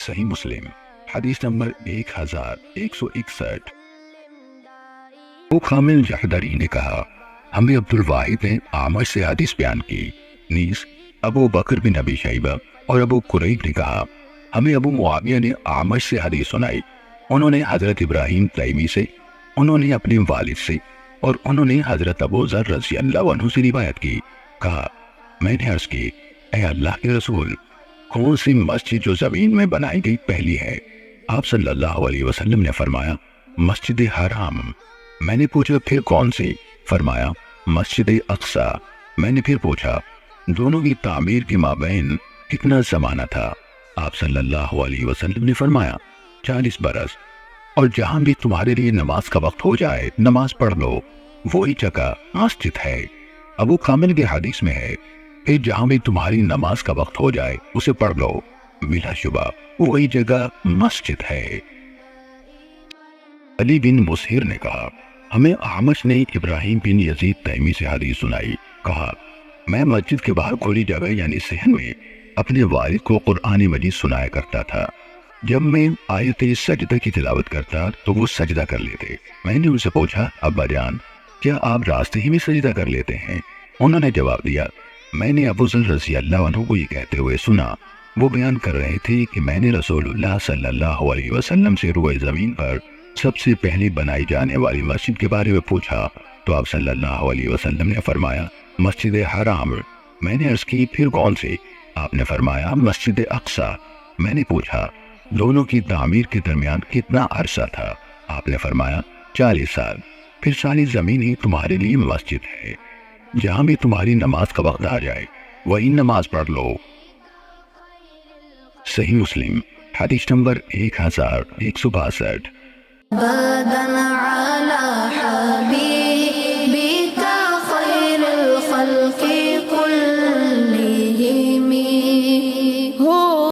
صحیح مسلم حدیث نمبر 1161۔ ابو کامل جحدری نے کہا ہمیں عبد الواحد نے اعمش سے حدیث بیان کی، نیز ابو بکر بن ابی شیبہ اور ابو قریب نے کہا ہمیں ابو معاویہ نے اعمش سے حدیث سنائی، انہوں نے حضرت ابراہیم تیمی سے، انہوں نے اپنے والد سے، اور انہوں نے حضرت ابو ذر رضی اللہ عنہ سے روایت کی۔ کہا میں نے عرض کی اے اللہ کے رسول، کون سی مسجد جو زمین میں بنائی گئی پہلی ہے؟ آپ صلی اللہ علیہ وسلم نے فرمایا مسجد حرام۔ میں نے پوچھا پھر کون سی؟ فرمایا مسجد اقصی۔ میں نے پھر پوچھا دونوں کی تعمیر کے مابین کتنا زمانہ تھا؟ آپ صلی اللہ علیہ وسلم نے فرمایا 40 برس، اور جہاں بھی تمہارے لیے نماز کا وقت ہو جائے نماز پڑھ لو، وہی جگہ مسجد ہے۔ ابو کامل کے حدیث میں ہے کہ جہاں بھی تمہاری نماز کا وقت ہو جائے اسے پڑھ لو، بلا شبہ وہی جگہ مسجد ہے۔ علی بن مسہر نے کہا ہمیں اعمش نے ابراہیم بن یزید تیمی سے حدیث سنائی، کہا میں مسجد کے باہر کھلی جگہ یعنی صحن میں اپنے والد کو قرآن مجید سنایا کرتا تھا، جب میں آیت سجدہ کی تلاوت کرتا تو وہ سجدہ کر لیتے۔ میں نے ان سے پوچھا ابا جان کیا آپ راستے ہی میں سجدہ کر لیتے ہیں؟ انہوں نے جواب دیا میں نے ابو ذر رضی اللہ عنہ کو یہ کہتے ہوئے سنا، وہ بیان کر رہے تھے کہ میں نے رسول اللہ صلی اللہ علیہ وسلم سے روئے زمین پر سب سے پہلے بنائی جانے والی مسجد کے بارے میں پوچھا تو آپ صلی اللہ علیہ وسلم نے فرمایا مسجد حرام۔ میں نے عرض کی پھر کون سی؟ آپ نے فرمایا مسجد اقصی۔ میں نے پوچھا دونوں کی تعمیر کے درمیان کتنا عرصہ تھا؟ آپ نے فرمایا 40 سال۔ پھر ساری زمین ہی تمہارے لیے مسجد ہے، جہاں بھی تمہاری نماز کا وقت آ جائے وہی نماز پڑھ لو۔ صحیح مسلم حدیث نمبر 1162۔